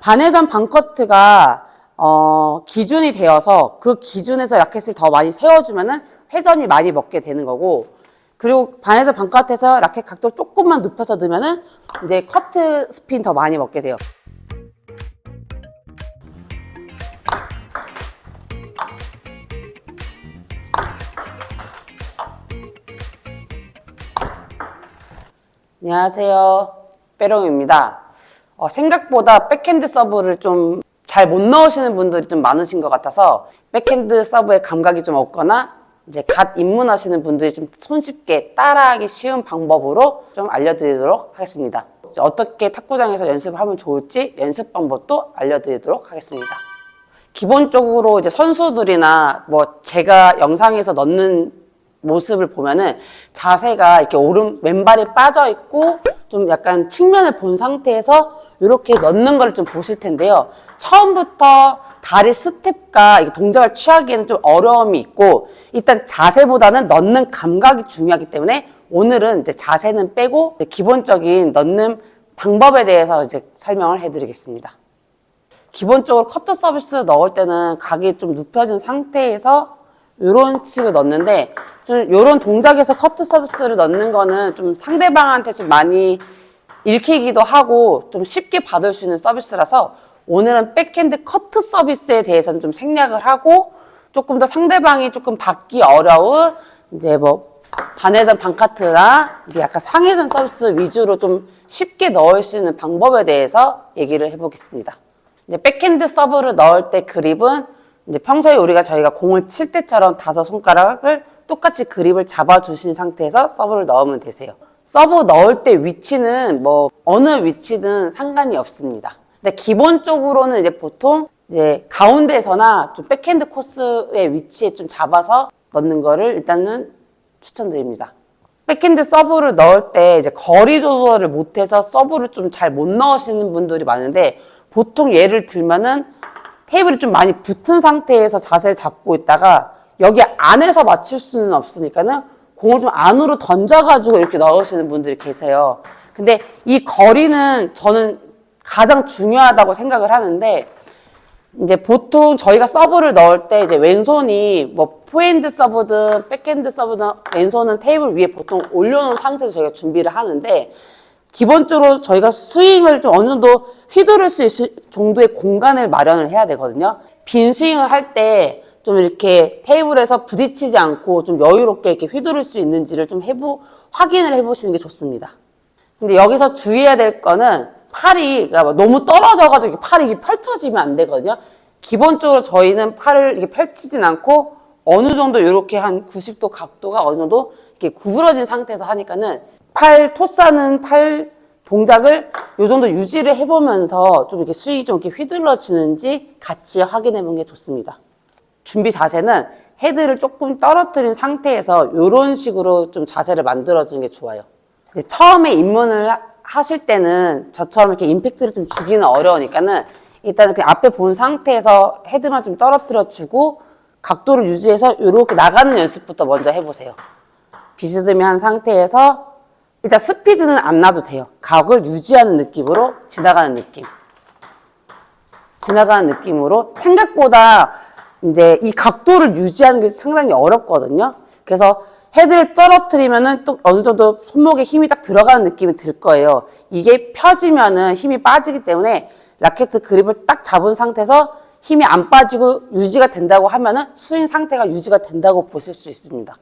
반회전 반커트가 기준이 되어서 그 기준에서 라켓을 더 많이 세워주면은 회전이 많이 먹게 되는 거고, 그리고 반회전 반커트에서 라켓 각도를 조금만 눕혀서 넣으면은 이제 커트 스핀 더 많이 먹게 돼요. 안녕하세요, 빼롱입니다. 생각보다 백핸드 서브를 좀 잘 못 넣으시는 분들이 좀 많으신 것 같아서 백핸드 서브에 감각이 좀 없거나 이제 갓 입문하시는 분들이 좀 손쉽게 따라하기 쉬운 방법으로 좀 알려드리도록 하겠습니다. 어떻게 탁구장에서 연습하면 좋을지 연습 방법도 알려드리도록 하겠습니다. 기본적으로 이제 선수들이나 뭐 제가 영상에서 넣는 모습을 보면은 자세가 이렇게 왼발이 빠져 있고 좀 약간 측면을 본 상태에서 이렇게 넣는 걸 좀 보실 텐데요. 처음부터 다리 스텝과 동작을 취하기에는 좀 어려움이 있고, 일단 자세보다는 넣는 감각이 중요하기 때문에 오늘은 이제 자세는 빼고 기본적인 넣는 방법에 대해서 이제 설명을 해드리겠습니다. 기본적으로 커터 서비스 넣을 때는 각이 좀 눕혀진 상태에서 이런 식으로 넣는데, 좀 이런 동작에서 커트 서비스를 넣는 거는 좀 상대방한테 좀 많이 읽히기도 하고 좀 쉽게 받을 수 있는 서비스라서 오늘은 백핸드 커트 서비스에 대해서는 좀 생략을 하고, 조금 더 상대방이 조금 받기 어려운 이제 뭐 반회전 반카트나 약간 상회전 서비스 위주로 좀 쉽게 넣을 수 있는 방법에 대해서 얘기를 해보겠습니다. 이제 백핸드 서브를 넣을 때 그립은 이제 평소에 저희가 공을 칠 때처럼 5손가락을 똑같이 그립을 잡아주신 상태에서 서브를 넣으면 되세요. 서브 넣을 때 위치는 뭐 어느 위치든 상관이 없습니다. 근데 기본적으로는 이제 보통 이제 가운데에서나 좀 백핸드 코스의 위치에 좀 잡아서 넣는 거를 일단은 추천드립니다. 백핸드 서브를 넣을 때 이제 거리 조절을 못해서 서브를 좀 잘 못 넣으시는 분들이 많은데, 보통 예를 들면은 테이블이 좀 많이 붙은 상태에서 자세를 잡고 있다가 여기 안에서 맞출 수는 없으니까는 공을 좀 안으로 던져가지고 이렇게 넣으시는 분들이 계세요. 근데 이 거리는 저는 가장 중요하다고 생각을 하는데, 이제 보통 저희가 서브를 넣을 때 이제 왼손이 뭐 포핸드 서브든 백핸드 서브든 왼손은 테이블 위에 보통 올려놓은 상태에서 저희가 준비를 하는데, 기본적으로 저희가 스윙을 좀 어느 정도 휘두를 수 있을 정도의 공간을 마련을 해야 되거든요. 빈 스윙을 할 때 좀 이렇게 테이블에서 부딪히지 않고 좀 여유롭게 이렇게 휘두를 수 있는지를 좀 확인을 해보시는 게 좋습니다. 근데 여기서 주의해야 될 거는 팔이 너무 떨어져가지고 팔이 이렇게 펼쳐지면 안 되거든요. 기본적으로 저희는 팔을 이렇게 펼치진 않고 어느 정도 이렇게 한 90도 각도가 어느 정도 이렇게 구부러진 상태에서 하니까는 토스하는 팔 동작을 요 정도 유지를 해보면서 좀 이렇게 스윙이 좀 이렇게 휘둘러지는지 같이 확인해 보는 게 좋습니다. 준비 자세는 헤드를 조금 떨어뜨린 상태에서 이런 식으로 좀 자세를 만들어주는 게 좋아요. 처음에 입문을 하실 때는 저처럼 이렇게 임팩트를 좀 주기는 어려우니까는 일단은 그 앞에 본 상태에서 헤드만 좀 떨어뜨려 주고 각도를 유지해서 이렇게 나가는 연습부터 먼저 해보세요. 비스듬히 한 상태에서 일단 스피드는 안 나도 돼요. 각을 유지하는 느낌으로 지나가는 느낌으로 생각보다 이제 이 각도를 유지하는 게 상당히 어렵거든요. 그래서 헤드를 떨어뜨리면은 또 어느 정도 손목에 힘이 딱 들어가는 느낌이 들 거예요. 이게 펴지면은 힘이 빠지기 때문에 라켓 그립을 딱 잡은 상태에서 힘이 안 빠지고 유지가 된다고 하면은 스윙 상태가 유지가 된다고 보실 수 있습니다.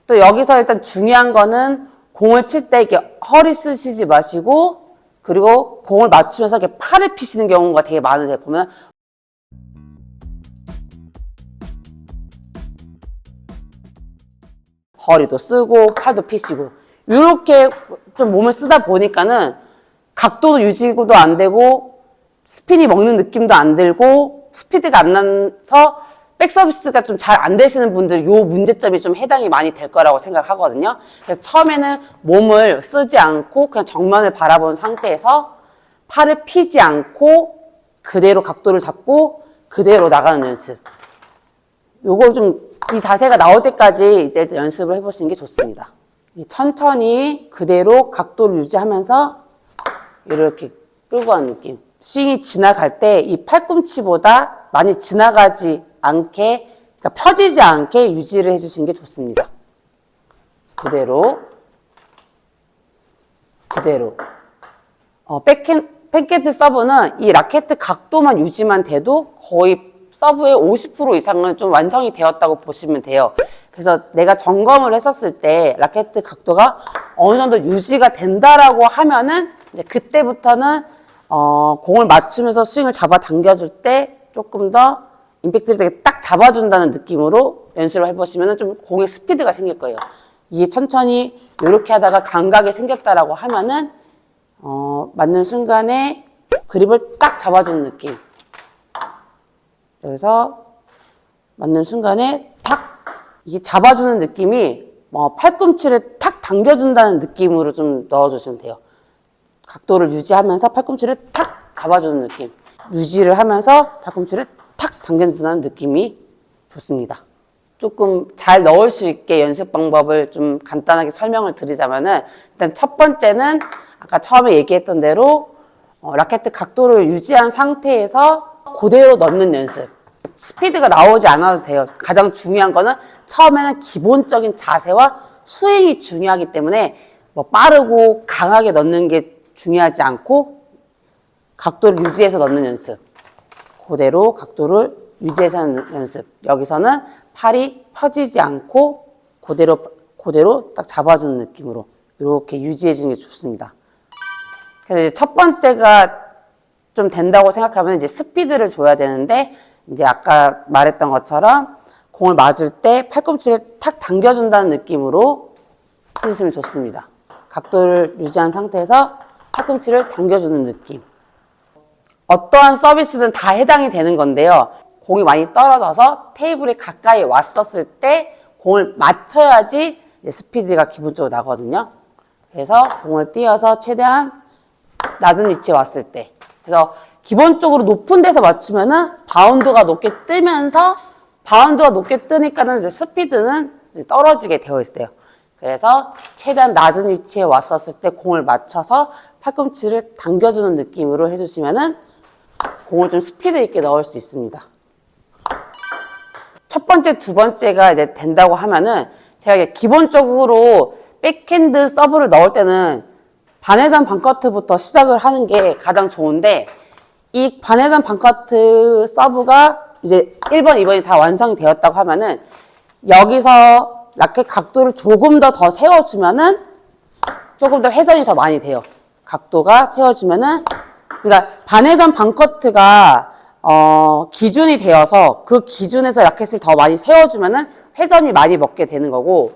또 여기서 일단 중요한 거는 공을 칠 때 이렇게 허리 쓰시지 마시고, 그리고 공을 맞추면서 이렇게 팔을 피시는 경우가 되게 많으세요. 보면 허리도 쓰고 팔도 피시고 이렇게 좀 몸을 쓰다 보니까는 각도도 유지도 안 되고 스핀이 먹는 느낌도 안 들고 스피드가 안 나서 백서비스가 좀 잘 안 되시는 분들 요 문제점이 좀 해당이 많이 될 거라고 생각하거든요. 그래서 처음에는 몸을 쓰지 않고 그냥 정면을 바라본 상태에서 팔을 피지 않고 그대로 각도를 잡고 그대로 나가는 연습. 요걸 좀 이 자세가 나올 때까지 이제 연습을 해보시는 게 좋습니다. 천천히 그대로 각도를 유지하면서 이렇게 끌고 가는 느낌. 스윙이 지나갈 때 이 팔꿈치보다 많이 지나가지 않게, 그러니까 펴지지 않게 유지를 해주시는 게 좋습니다. 그대로. 백핸드 서브는 이 라켓 각도만 유지만 돼도 거의 서브의 50% 이상은 좀 완성이 되었다고 보시면 돼요. 그래서 내가 점검을 했었을 때 라켓 각도가 어느 정도 유지가 된다라고 하면은 이제 그때부터는 공을 맞추면서 스윙을 잡아 당겨줄 때 조금 더 임팩트를 되게 딱 잡아준다는 느낌으로 연습을 해보시면 좀 공의 스피드가 생길 거예요. 이게 천천히 이렇게 하다가 감각이 생겼다라고 하면은 맞는 순간에 그립을 딱 잡아주는 느낌. 여기서 맞는 순간에 탁 이게 잡아주는 느낌이 팔꿈치를 탁 당겨준다는 느낌으로 좀 넣어주시면 돼요. 각도를 유지하면서 팔꿈치를 탁 잡아주는 느낌. 유지를 하면서 팔꿈치를 탁 당겨주는 느낌이 좋습니다. 조금 잘 넣을 수 있게 연습 방법을 좀 간단하게 설명을 드리자면은 일단 첫 번째는 아까 처음에 얘기했던 대로 라켓 각도를 유지한 상태에서 그대로 넣는 연습. 스피드가 나오지 않아도 돼요. 가장 중요한 거는 처음에는 기본적인 자세와 스윙이 중요하기 때문에 뭐 빠르고 강하게 넣는 게 중요하지 않고 각도를 유지해서 넣는 연습. 그대로 각도를 유지해서 하는 연습. 여기서는 팔이 펴지지 않고 그대로 딱 잡아주는 느낌으로 이렇게 유지해주는 게 좋습니다. 그래서 이제 첫 번째가 좀 된다고 생각하면 이제 스피드를 줘야 되는데 이제 아까 말했던 것처럼 공을 맞을 때 팔꿈치를 탁 당겨준다는 느낌으로 해주시면 좋습니다. 각도를 유지한 상태에서 팔꿈치를 당겨주는 느낌. 어떠한 서비스든 다 해당이 되는 건데요. 공이 많이 떨어져서 테이블에 가까이 왔었을 때 공을 맞춰야지 이제 스피드가 기본적으로 나거든요. 그래서 공을 띄어서 최대한 낮은 위치에 왔을 때. 그래서 기본적으로 높은 데서 맞추면은 바운드가 높게 뜨면서 바운드가 높게 뜨니까는 이제 스피드는 이제 떨어지게 되어 있어요. 그래서 최대한 낮은 위치에 왔었을 때 공을 맞춰서 팔꿈치를 당겨주는 느낌으로 해주시면은 공을 좀 스피드 있게 넣을 수 있습니다. 첫 번째, 두 번째가 이제 된다고 하면은 제가 이게 기본적으로 백핸드 서브를 넣을 때는 반회전 반커트부터 시작을 하는 게 가장 좋은데 이 반회전 반커트 서브가 이제 1번, 2번이 다 완성이 되었다고 하면은 여기서 라켓 각도를 조금 더 세워주면은 조금 더 회전이 더 많이 돼요. 각도가 세워지면은 그러니까 반회전 반커트가 기준이 되어서 그 기준에서 라켓을 더 많이 세워주면은 회전이 많이 먹게 되는 거고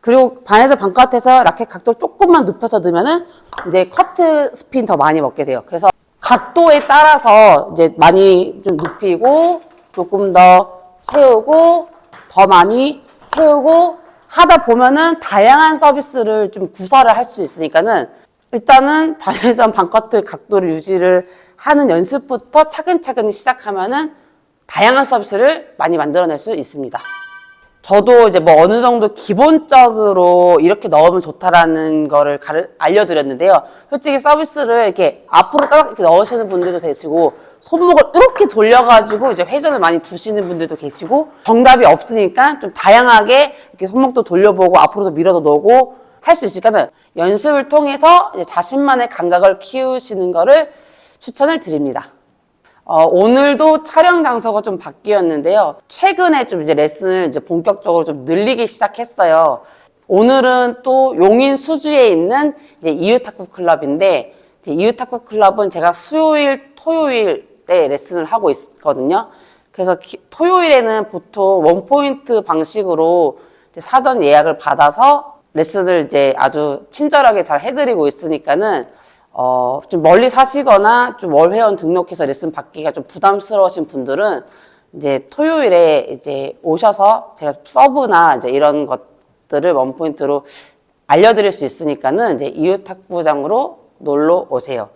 그리고 반회전 반커트에서 라켓 각도를 조금만 눕혀서 넣으면은 이제 커트 스핀 더 많이 먹게 돼요. 그래서 각도에 따라서 이제 많이 좀 눕히고 조금 더 세우고 더 많이 세우고 하다 보면은 다양한 서비스를 좀 구사를 할 수 있으니까는 일단은 반회전 반커트 각도를 유지를 하는 연습부터 차근차근 시작하면은 다양한 서비스를 많이 만들어낼 수 있습니다. 저도 이제 뭐 어느 정도 기본적으로 이렇게 넣으면 좋다라는 거를 알려드렸는데요. 솔직히 서비스를 이렇게 앞으로 딱 이렇게 넣으시는 분들도 계시고, 손목을 이렇게 돌려가지고 이제 회전을 많이 두시는 분들도 계시고, 정답이 없으니까 좀 다양하게 이렇게 손목도 돌려보고 앞으로도 밀어도 넣고 할 수 있으니까는 연습을 통해서 이제 자신만의 감각을 키우시는 거를 추천을 드립니다. 오늘도 촬영 장소가 좀 바뀌었는데요. 최근에 좀 이제 레슨을 이제 본격적으로 좀 늘리기 시작했어요. 오늘은 또 용인 수주에 있는 이제 이유탁구 클럽인데, 이유탁구 클럽은 제가 수요일, 토요일에 레슨을 하고 있거든요. 그래서 토요일에는 보통 원포인트 방식으로 이제 사전 예약을 받아서 레슨을 이제 아주 친절하게 잘 해드리고 있으니까는 좀 멀리 사시거나 좀 월회원 등록해서 레슨 받기가 좀 부담스러우신 분들은 이제 토요일에 이제 오셔서 제가 서브나 이제 이런 것들을 원포인트로 알려드릴 수 있으니까는 이제 이유 탁구장으로 놀러 오세요.